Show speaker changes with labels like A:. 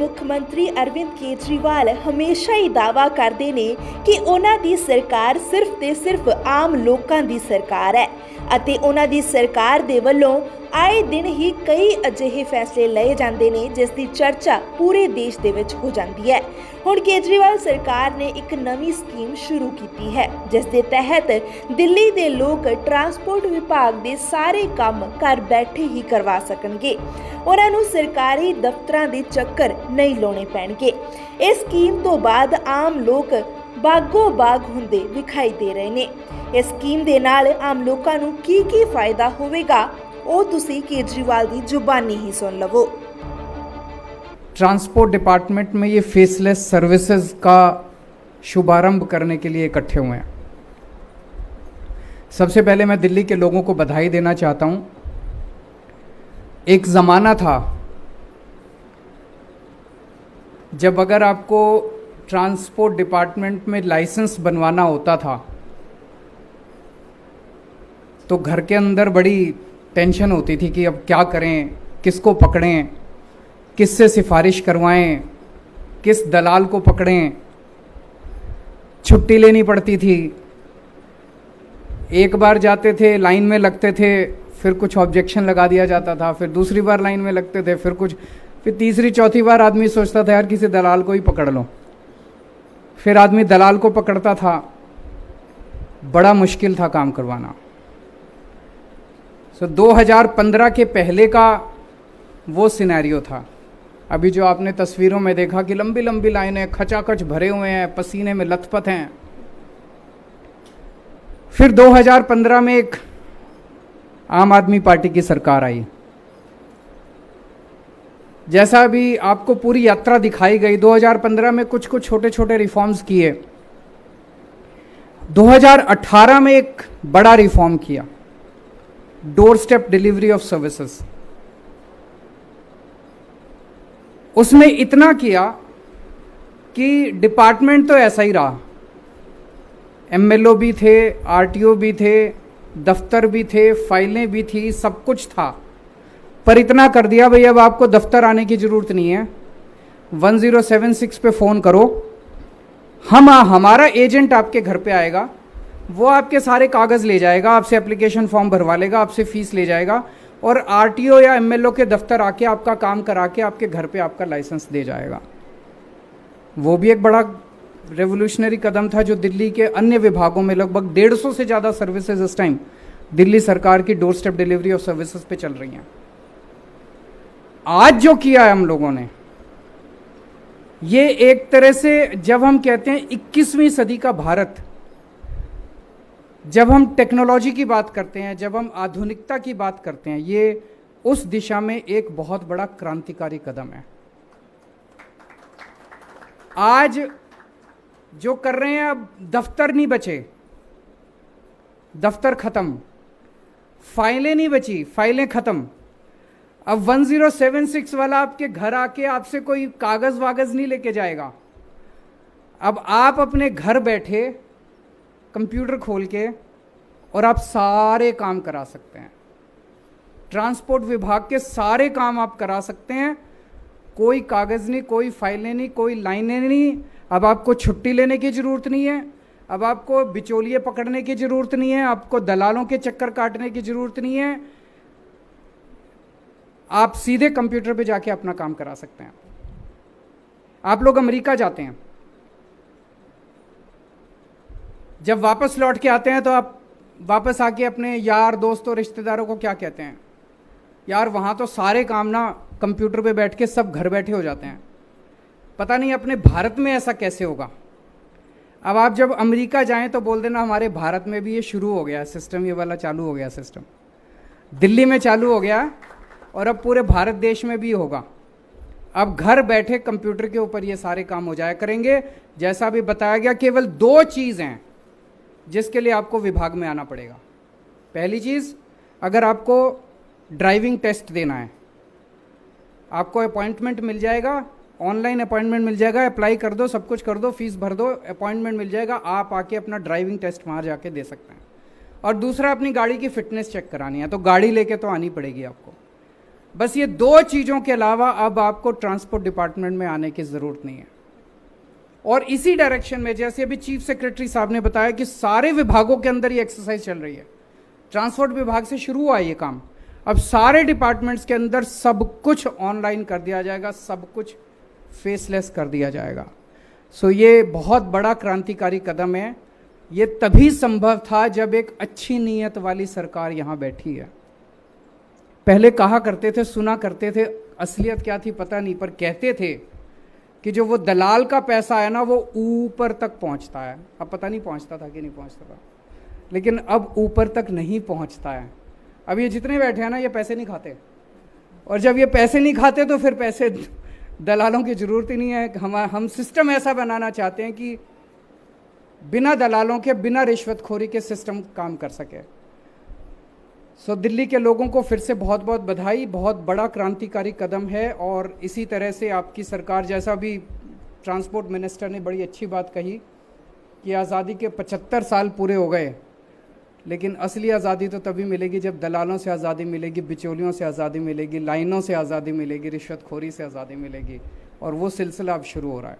A: ਮੁੱਖ ਮੰਤਰੀ ਅਰਵਿੰਦ ਕੇਜਰੀਵਾਲ ਹਮੇਸ਼ਾ ਹੀ ਦਾਅਵਾ ਕਰਦੇ ਨੇ ਕਿ ਉਹਨਾਂ ਦੀ ਸਰਕਾਰ ਸਿਰਫ ਤੇ ਸਿਰਫ ਆਮ ਲੋਕਾਂ ਦੀ ਸਰਕਾਰ ਹੈ ਅਤੇ ਉਹਨਾਂ ਦੀ ਸਰਕਾਰ ਦੇ ਵੱਲੋਂ ਆਏ ਦਿਨ ਹੀ ਕਈ ਅਜਿਹੇ ਫੈਸਲੇ ਲਏ ਜਾਂਦੇ ਨੇ ਜਿਸ ਦੀ ਚਰਚਾ ਪੂਰੇ ਦੇਸ਼ ਦੇ ਵਿੱਚ ਹੋ ਜਾਂਦੀ ਹੈ। ਹੁਣ ਕੇਜਰੀਵਾਲ ਸਰਕਾਰ ਨੇ ਇੱਕ ਨਵੀਂ ਸਕੀਮ ਸ਼ੁਰੂ ਕੀਤੀ ਹੈ ਜਿਸ ਦੇ ਤਹਿਤ ਦਿੱਲੀ ਦੇ ਲੋਕ ਟਰਾਂਸਪੋਰਟ ਵਿਭਾਗ ਦੇ ਸਾਰੇ ਕੰਮ ਘਰ ਬੈਠੇ ਹੀ ਕਰਵਾ ਸਕਣਗੇ। ਉਹਨਾਂ ਨੂੰ ਸਰਕਾਰੀ ਦਫ਼ਤਰਾਂ ਦੇ ਚੱਕਰ ਨਹੀਂ ਲਾਉਣੇ ਪੈਣਗੇ। ਇਸ ਸਕੀਮ ਤੋਂ ਬਾਅਦ ਆਮ ਲੋਕ ਬਾਗੋ ਬਾਗ ਹੁੰਦੇ ਵਿਖਾਈ ਦੇ ਰਹੇ ਨੇ। ਇਸ ਸਕੀਮ ਦੇ ਨਾਲ ਆਮ ਲੋਕਾਂ ਨੂੰ ਕੀ ਫਾਇਦਾ ਹੋਵੇਗਾ ਉਹ ਤੁਸੀਂ केजरीवाल की जुबानी ही सुन लवो।
B: ट्रांसपोर्ट डिपार्टमेंट में ये फेसलेस सर्विसेज का शुभारंभ करने के लिए इकट्ठे हुए हैं। सबसे पहले मैं दिल्ली के लोगों को बधाई देना चाहता हूं। एक ज़माना था जब अगर आपको ट्रांसपोर्ट डिपार्टमेंट में लाइसेंस बनवाना होता था तो घर के अंदर बड़ी टेंशन होती थी कि अब क्या करें, किसको पकड़ें, किससे सिफारिश करवाएं, किस दलाल को पकड़ें। छुट्टी लेनी पड़ती थी, एक बार जाते थे लाइन में लगते थे, फिर कुछ ऑब्जेक्शन लगा दिया जाता था, फिर दूसरी बार लाइन में लगते थे, फिर तीसरी चौथी बार आदमी सोचता था यार किसी दलाल को ही पकड़ लो। फिर आदमी दलाल को पकड़ता था, बड़ा मुश्किल था काम करवाना। 2015 के पहले का वो सिनेरियो था। अभी जो आपने तस्वीरों में देखा कि लंबी लंबी लाइनें खचाखच भरे हुए हैं, पसीने में लथपथ हैं। फिर 2015 में एक आम आदमी पार्टी की सरकार आई। जैसा अभी आपको पूरी यात्रा दिखाई गई, 2015 में कुछ छोटे छोटे रिफॉर्म्स किए। 2018 में एक बड़ा रिफॉर्म किया, door step delivery of services. उसमें इतना किया कि डिपार्टमेंट तो ऐसा ही रहा, एमएलओ भी थे, आरटीओ भी थे, दफ्तर भी थे, फाइलें भी थी, सब कुछ था। पर इतना कर दिया भाई अब आपको दफ्तर आने की ज़रूरत नहीं है, 1076 पे फ़ोन करो, हमारा एजेंट आपके घर पे आएगा, वो आपके सारे कागज़ ले जाएगा, आपसे एप्लीकेशन फॉर्म भरवा लेगा, आपसे फ़ीस ले जाएगा और आरटीओ या एमएलओ के दफ्तर आके आपका काम करा के आपके घर पे आपका लाइसेंस दे जाएगा। वो भी एक बड़ा रेवोल्यूशनरी कदम था जो दिल्ली के अन्य विभागों में लगभग 150 से ज़्यादा सर्विसेज इस टाइम दिल्ली सरकार की door step delivery of services पे चल रही हैं। आज जो किया है हम लोगों ने, ये एक तरह से जब हम कहते हैं 21वीं सदी का भारत, जब हम टेक्नोलॉजी की बात करते हैं, जब हम आधुनिकता की बात करते हैं, ये उस दिशा में एक बहुत बड़ा क्रांतिकारी कदम है। आज जो कर रहे हैं, अब दफ्तर नहीं बचे, दफ्तर खत्म, फाइलें नहीं बची, फाइलें खत्म। अब 1076 वाला आपके घर आके आपसे कोई कागज वागज नहीं लेके जाएगा। अब आप अपने घर बैठे कंप्यूटर खोल के और आप सारे काम करा सकते हैं, ट्रांसपोर्ट विभाग के सारे काम आप करा सकते हैं। कोई कागज़ नहीं, कोई फाइलें नहीं, कोई लाइनें नहीं। अब आपको छुट्टी लेने की ज़रूरत नहीं है, अब आपको बिचौलिए पकड़ने की ज़रूरत नहीं है, आपको दलालों के चक्कर काटने की ज़रूरत नहीं है। आप सीधे कंप्यूटर पे जाके अपना काम करा सकते हैं। आप लोग अमेरिका जाते हैं, जब वापस लौट के आते हैं तो आप वापस आके अपने यार दोस्तों रिश्तेदारों को क्या कहते हैं, यार वहाँ तो सारे काम ना कंप्यूटर पे बैठ के सब घर बैठे हो जाते हैं। पता नहीं अपने भारत में ऐसा कैसे होगा। अब आप जब अमेरिका जाएं तो बोल देना हमारे भारत में भी ये शुरू हो गया सिस्टम, ये वाला चालू हो गया सिस्टम, दिल्ली में चालू हो गया और अब पूरे भारत देश में भी होगा। अब घर बैठे कंप्यूटर के ऊपर ये सारे काम हो जाया करेंगे। जैसा भी बताया गया, केवल 2 चीज़ हैं जिसके लिए आपको विभाग में आना पड़ेगा। पहली चीज़, अगर आपको ड्राइविंग टेस्ट देना है, आपको अपॉइंटमेंट मिल जाएगा, ऑनलाइन अपॉइंटमेंट मिल जाएगा, अप्लाई कर दो, सब कुछ कर दो, फीस भर दो, अपॉइंटमेंट मिल जाएगा, आप आके अपना ड्राइविंग टेस्ट वहाँ जाके दे सकते हैं। और दूसरा, अपनी गाड़ी की फिटनेस चेक करानी है तो गाड़ी लेके तो आनी पड़ेगी आपको। बस ये दो चीज़ों के अलावा अब आपको ट्रांसपोर्ट डिपार्टमेंट में आने की ज़रूरत नहीं है। और इसी डायरेक्शन में, जैसे अभी चीफ सेक्रेटरी साहब ने बताया कि सारे विभागों के अंदर ये एक्सरसाइज चल रही है। ट्रांसपोर्ट विभाग से शुरू हुआ ये काम, अब सारे डिपार्टमेंट्स के अंदर सब कुछ ऑनलाइन कर दिया जाएगा, सब कुछ फेसलेस कर दिया जाएगा। सो ये बहुत बड़ा क्रांतिकारी कदम है। ये तभी संभव था जब एक अच्छी नीयत वाली सरकार यहाँ बैठी है। पहले कहा करते थे, सुना करते थे, असलियत क्या थी पता नहीं, पर कहते थे कि जो वो दलाल का पैसा है ना वो ऊपर तक पहुंचता है। अब पता नहीं पहुंचता था कि नहीं पहुंचता था, लेकिन अब ऊपर तक नहीं पहुंचता है। अब ये जितने बैठे हैं ना ये पैसे नहीं खाते, और जब ये पैसे नहीं खाते तो फिर पैसे दलालों की जरूरत ही नहीं है। हम सिस्टम ऐसा बनाना चाहते हैं कि बिना दलालों के, बिना रिश्वतखोरी के सिस्टम काम कर सके। सो दिल्ली के लोगों को फिर से बहुत बहुत बधाई, बहुत बड़ा क्रांतिकारी कदम है। और इसी तरह से आपकी सरकार, जैसा भी ट्रांसपोर्ट मिनिस्टर ने बड़ी अच्छी बात कही कि आज़ादी के 75 साल पूरे हो गए, लेकिन असली आज़ादी तो तभी मिलेगी जब दलालों से आज़ादी मिलेगी, बिचौलियों से आज़ादी मिलेगी, लाइनों से आज़ादी मिलेगी, रिश्वतखोरी से आज़ादी मिलेगी। और वो सिलसिला अब शुरू हो रहा है।